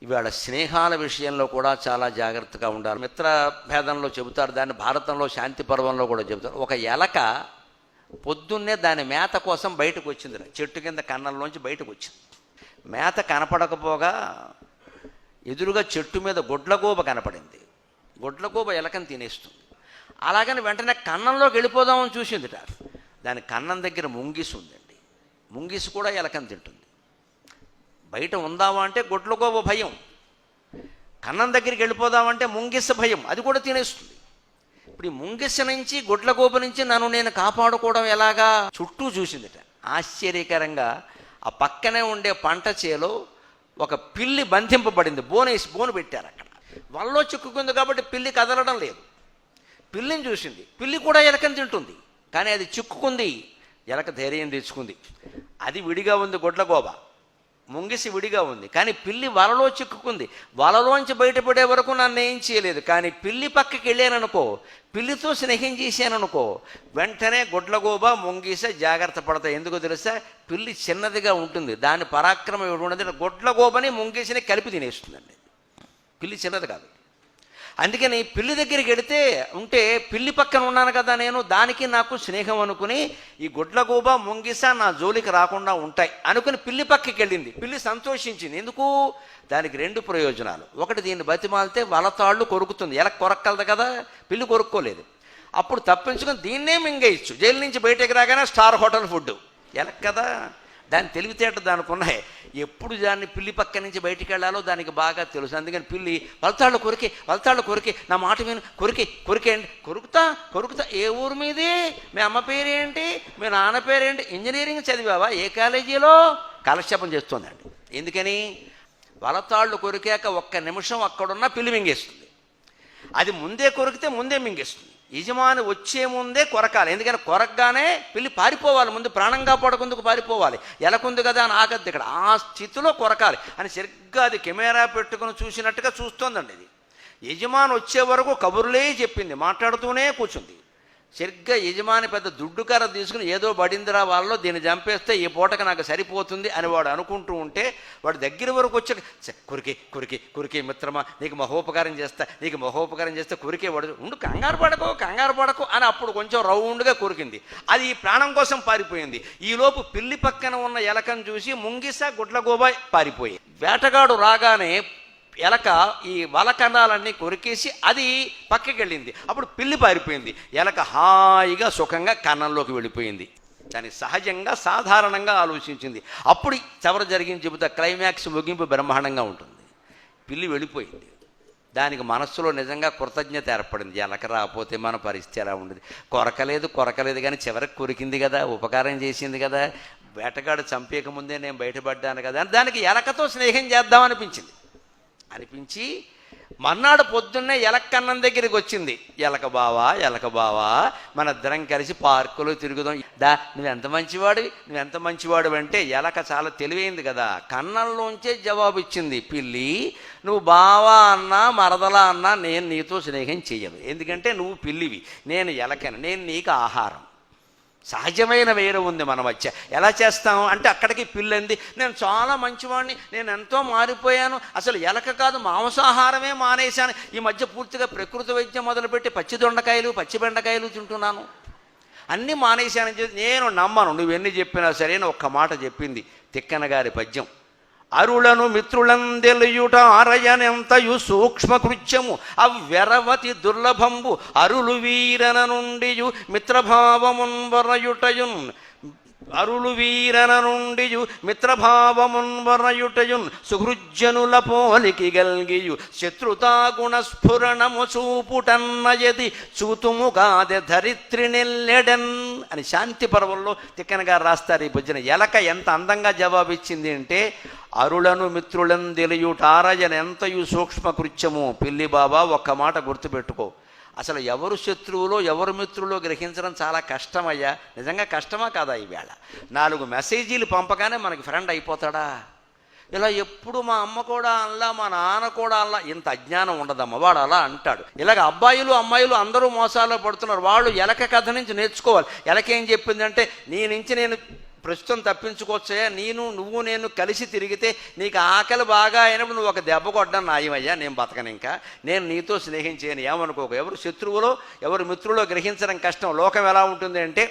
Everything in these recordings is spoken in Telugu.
ఇవాళ స్నేహాల విషయంలో కూడా చాలా జాగ్రత్తగా ఉండాలి. మిత్ర భేదంలో చెబుతారు, దాన్ని భారతంలో శాంతి పర్వంలో కూడా చెబుతారు. ఒక ఎలక పొద్దున్నే దాని మేత కోసం బయటకు వచ్చింది, చెట్టు కింద కన్నంలోంచి బయటకు వచ్చింది. మేత కనపడకపోగా ఎదురుగా చెట్టు మీద గుడ్లగూబ కనపడింది. గుడ్లగూబ ఎలకని తినేస్తుంది. అలాగని వెంటనే కన్నంలోకి వెళ్ళిపోదామని చూసిందిట. దాని కన్నం దగ్గర ముంగిసి ఉందండి. ముంగిసి కూడా ఎలకని తింటుంది. బయట ఉందామా అంటే గుడ్లగూబ భయం, కన్నం దగ్గరికి వెళ్ళిపోదామంటే ముంగిస భయం, అది కూడా తినేస్తుంది. ఇప్పుడు ఈ ముంగిస నుంచి గుడ్లగూబ నుంచి నన్ను నేను కాపాడుకోవడం ఎలాగా చుట్టూ చూసిందిట. ఆశ్చర్యకరంగా ఆ పక్కనే ఉండే పంట చేలో ఒక పిల్లి బంధింపబడింది. బోను పెట్టారు అక్కడ. వల్లో చిక్కుకుంది కాబట్టి పిల్లి కదలడం లేదు. పిల్లిని చూసింది. పిల్లి కూడా ఎలకని తింటుంది, కానీ అది చిక్కుకుంది. ఎలక ధైర్యం తెచ్చుకుంది. అది విడిగా ఉంది, గుడ్లగూబ ముంగిసి విడిగా ఉంది, కానీ పిల్లి వలలో చిక్కుకుంది. వలలోంచి బయటపడే వరకు నన్ను ఏం చేయలేదు. కానీ పిల్లి పక్కకి వెళ్ళాననుకో, పిల్లితో స్నేహం చేశాననుకో, వెంటనే గుడ్లగూబ ముంగిస జాగ్రత్త పడతాయి. ఎందుకో తెలుసా? పిల్లి చిన్నదిగా ఉంటుంది, దాని పరాక్రమం ఏమిటి, గుడ్లగూబని ముంగిసిని కలిపి తినేస్తుందండి. పిల్లి చిన్నది కాదు. అందుకని పిల్లి దగ్గరికి వెడితే ఉంటే పిల్లి పక్కన ఉన్నాను కదా నేను, దానికి నాకు స్నేహం అనుకుని ఈ గుడ్లగూబ ముంగిస నా జోలికి రాకుండా ఉంటాయి అనుకుని పిల్లి పక్కకి వెళ్ళింది. పిల్లి సంతోషించింది. ఎందుకు? దానికి రెండు ప్రయోజనాలు. ఒకటి, దీన్ని బతిమాలితే వలతాళ్ళు కొరుకుతుంది. ఎలక కొరక్కలదు కదా, పిల్లి కొరుక్కోలేదు. అప్పుడు తప్పించుకొని దీన్నే మింగేయచ్చు. జైలు నుంచి బయటకు రాగానే స్టార్ హోటల్ ఫుడ్. ఎలక కదా, దాని తెలివితేట దానికి ఉన్నాయి. ఎప్పుడు దాన్ని పిల్లి పక్క నుంచి బయటికి వెళ్ళాలో దానికి బాగా తెలుసు. అందుకని పిల్లి వలతాళ్ళు కొరికి నా మాట విను, కొరికేయండి. కొరుకుతా. ఏ ఊరు మీది? మీ అమ్మ పేరేంటి? మీ నాన్న పేరేంటి? ఇంజనీరింగ్ చదివావా? ఏ కాలేజీలో? కాలక్షేపం చేస్తుందండి. ఎందుకని? వలతాళ్ళు కొరికాక ఒక్క నిమిషం అక్కడున్న పిల్లి మింగేస్తుంది. అది ముందే కొరికితే ముందే మింగేస్తుంది. యజమాని వచ్చే ముందే కొరకాలి. ఎందుకని కొరకగానే పిల్లి పారిపోవాలి, ముందు ప్రాణం కాపాడుకుందుకు పారిపోవాలి. ఎలకుంది కదా అని ఆగద్దు ఇక్కడ. ఆ స్థితిలో కొరకాలి అని సరిగ్గా అది కెమెరా పెట్టుకుని చూసినట్టుగా చూస్తోందండి. ఇది యజమాని వచ్చే వరకు కబుర్లే చెప్పింది, మాట్లాడుతూనే కూర్చుంది. సరిగ్గా యజమాని పెద్ద దుడ్డు కర్ర తీసుకుని ఏదో బడిందిరా వాళ్ళలో, దీన్ని చంపేస్తే ఈ పూటకు నాకు సరిపోతుంది అని వాడు అనుకుంటూ ఉంటే, వాడు దగ్గర వరకు వచ్చి కురికి మిత్రమా, నీకు మహోపకారం చేస్తే కురికే వాడు ఉండు, కంగారు పడకు అని అప్పుడు కొంచెం రౌండ్గా కొరికింది. అది ఈ ప్రాణం కోసం పారిపోయింది. ఈలోపు పిల్లి పక్కన ఉన్న ఎలకను చూసి ముంగిస గుడ్లగూబ పారిపోయి, వేటగాడు రాగానే ఎలక ఈ వలకన్నాలన్నీ కొరికేసి అది పక్కకి వెళ్ళింది. అప్పుడు పిల్లి పారిపోయింది. ఎలక హాయిగా సుఖంగా కన్నంలోకి వెళ్ళిపోయింది. దాని సహజంగా సాధారణంగా ఆలోచించింది. అప్పుడు చివర జరిగింది చెబుతా, క్లైమాక్స్ ముగింపు బ్రహ్మాండంగా ఉంటుంది. పిల్లి వెళ్ళిపోయింది. దానికి మనస్సులో నిజంగా కృతజ్ఞత ఏర్పడింది. ఎలక రాకపోతే మన పరిస్థితి ఎలా ఉండేది. కొరకలేదు కానీ చివరికి కొరికింది కదా, ఉపకారం చేసింది కదా, వేటగాడు చంపేక ముందే నేను బయటపడ్డాను కదా అని దానికి ఎలకతో స్నేహం చేద్దామనిపించింది. అనిపించి మర్నాడు పొద్దున్నే ఎలక్కన్నం దగ్గరికి వచ్చింది. ఎలక బావా మన ఇద్దరం కలిసి పార్కులో తిరుగుదాం. నువ్వెంత మంచివాడు అంటే ఎలక చాలా తెలివైంది కదా, కన్నంలోంచే జవాబు ఇచ్చింది. పిల్లి, నువ్వు బావా అన్నా మరదలా అన్నా నేను నీతో స్నేహం చెయ్యను. ఎందుకంటే నువ్వు పిల్లివి, నేను ఎలకను, నేను నీకు ఆహారం. సహజమైన వేరు ఉంది మన మధ్య. ఎలా చేస్తాం అంటే అక్కడికి పిల్లంది, నేను చాలా మంచివాడిని, నేను ఎంతో మారిపోయాను, అసలు ఎలక కాదు మాంసాహారమే మానేశాను, ఈ మధ్య పూర్తిగా ప్రకృతి వైద్యం మొదలుపెట్టి పచ్చి దొండకాయలు పచ్చి బెండకాయలు తింటున్నాను, అన్నీ మానేశానని చెప్పి నేను నమ్మను. నువ్వెన్ని చెప్పినా సరే ఒక్క మాట చెప్పింది తిక్కన గారి పద్యం. అరులను మిత్రులందెలియుట అరయనెంతయు సూక్ష్మ కృత్యము అవ్వెరవతి దుర్లభంబు అరులు వీరన నుండియు మిత్రభావమున్ వరయుటయున్ సుహృజ్జనుల పోలికి గల్గియు శత్రుతాగుణ స్ఫురణము చూపుటన్నయది చూతుము కాదె ధరిత్రి నెల్లెడన్ అని శాంతి పర్వంలో తిక్కన గారు రాస్తారు ఈ భజన. ఎలక ఎంత అందంగా జవాబిచ్చింది అంటే, అరులను మిత్రులందెలియుటారయన ఎంతయు సూక్ష్మ కృత్యము. పిల్లి బాబా ఒక్క మాట గుర్తుపెట్టుకో, అసలు ఎవరు శత్రువులో ఎవరు మిత్రులో గ్రహించడం చాలా కష్టమయ్యా. నిజంగా కష్టమా కాదా? ఈవేళ 4 మెసేజీలు పంపగానే మనకి ఫ్రెండ్ అయిపోతాడా? ఇలా ఎప్పుడు మా అమ్మ కూడా అనలా, మా నాన్న కూడా అనలా, ఇంత అజ్ఞానం ఉండదమ్మ, వాడు అలా అంటాడు. ఇలాగ అబ్బాయిలు అమ్మాయిలు అందరూ మోసాల్లో పడుతున్నారు. వాళ్ళు ఎలక కథ నుంచి నేర్చుకోవాలి. ఎలక ఏం చెప్పిందంటే, నీ నుంచి నేను ప్రస్తుతం తప్పించుకోవచ్చయ్యా, నువ్వు నేను కలిసి తిరిగితే నీకు ఆకలి బాగా అయినప్పుడు నువ్వు ఒక దెబ్బ కొట్టడం నాయమయ్యా, నేను బతకను, ఇంకా నేను నీతో స్నేహం చేయను, ఏమనుకోకు. ఎవరు శత్రువులో ఎవరు మిత్రులో గ్రహించడం కష్టం. లోకం ఎలా ఉంటుంది అంటే,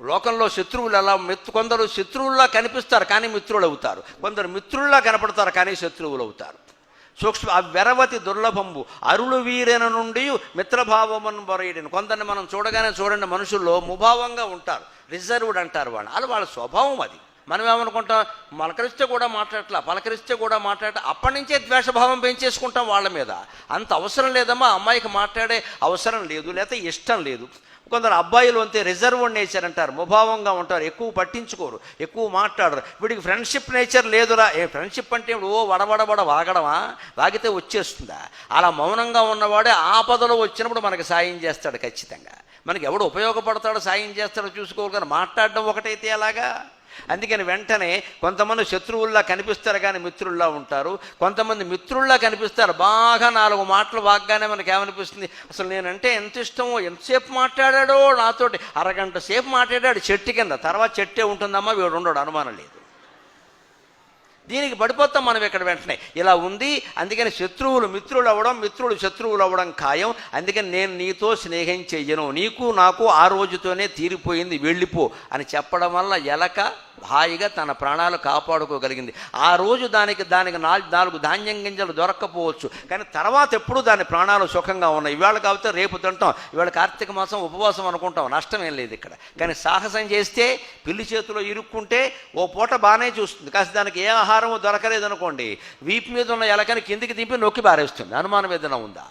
లోకంలో శత్రువులు ఎలా కొందరు శత్రువుల్లా కనిపిస్తారు కానీ మిత్రులు అవుతారు, కొందరు మిత్రుల్లా కనపడతారు కానీ శత్రువులు అవుతారు. సూక్ష్మ వెరవతి దుర్లభంబు అరుಳು వీరెన నుండి మిత్రభావమను బొరయడిని. కొందరిని మనం చూడగానే చూడండి, మనుషుల్లో ముభావంగా ఉంటారు, రిజర్వ్డ్ అంటారు వాళ్ళు, అది వాళ్ళ స్వభావం. అది మనం ఏమనుకుంటాం, పలకరిస్తే కూడా మాట్లాడట అప్పటి నుంచే ద్వేషభావం పెంచేసుకుంటాం వాళ్ళ మీద. అంత అవసరం లేదమ్మా, అమ్మాయికి మాట్లాడే అవసరం లేదు, లేకపోతే ఇష్టం లేదు. కొందరు అబ్బాయిలు అంతే, రిజర్వ్డ్ నేచర్ అంటారు, ముభావంగా ఉంటారు, ఎక్కువ పట్టించుకోరు, ఎక్కువ మాట్లాడరు. వీడికి ఫ్రెండ్షిప్ నేచర్ లేదురా. ఫ్రెండ్షిప్ అంటే వడబడబడ వాగడమా, వాగితే వచ్చేస్తుందా? అలా మౌనంగా ఉన్నవాడే ఆపదలో వచ్చినప్పుడు మనకి సాయం చేస్తాడు ఖచ్చితంగా. మనకి ఎవడు ఉపయోగపడతాడో సాయం చేస్తాడో చూసుకోవాలి, కానీ మాట్లాడడం ఒకటైతే అలాగా. అందుకని వెంటనే కొంతమంది శత్రువుల్లా కనిపిస్తారు కానీ మిత్రుల్లా ఉంటారు, కొంతమంది మిత్రుల్లా కనిపిస్తారు. బాగా 4 మాటలు వాగ్గానే మనకి ఏమనిపిస్తుంది, అసలు నేనంటే ఎంత ఇష్టమో, ఎంతసేపు మాట్లాడాడో నాతోటి, అరగంట సేపు మాట్లాడాడు చెట్టు కింద, తర్వాత చెట్టే ఉంటుందమ్మా, వీడు ఉండడు, అనుమానం లేదు. దీనికి పడిపోతాం మనం ఇక్కడ వెంటనే. ఇలా ఉంది. అందుకని శత్రువులు మిత్రులు అవ్వడం, మిత్రులు శత్రువులు అవ్వడం ఖాయం. అందుకని నేను నీతో స్నేహం చెయ్యను, నీకు నాకు ఆ రోజుతోనే తీరిపోయింది, వెళ్ళిపో అని చెప్పడం వల్ల ఎలక హాయిగా తన ప్రాణాలు కాపాడుకోగలిగింది. ఆ రోజు దానికి 4 ధాన్యం గింజలు దొరక్కపోవచ్చు, కానీ తర్వాత ఎప్పుడు దాని ప్రాణాలు సుఖంగా ఉన్నాయి. ఇవాళ కాకపోతే రేపు తింటాం, ఇవాళ కార్తీక మాసం ఉపవాసం అనుకుంటాం, నష్టం ఏం లేదు ఇక్కడ. కానీ సాహసం చేస్తే, పిల్లి చేతిలో ఇరుక్కుంటే ఓ పూట బాగానే చూస్తుంది, కాస్త దానికి ఏ ఆహారము దొరకలేదనుకోండి, వీపు మీద ఉన్న ఎలకని కిందికి దింపి నొక్కి పారేస్తుంది. అనుమానం ఏదైనా ఉందా?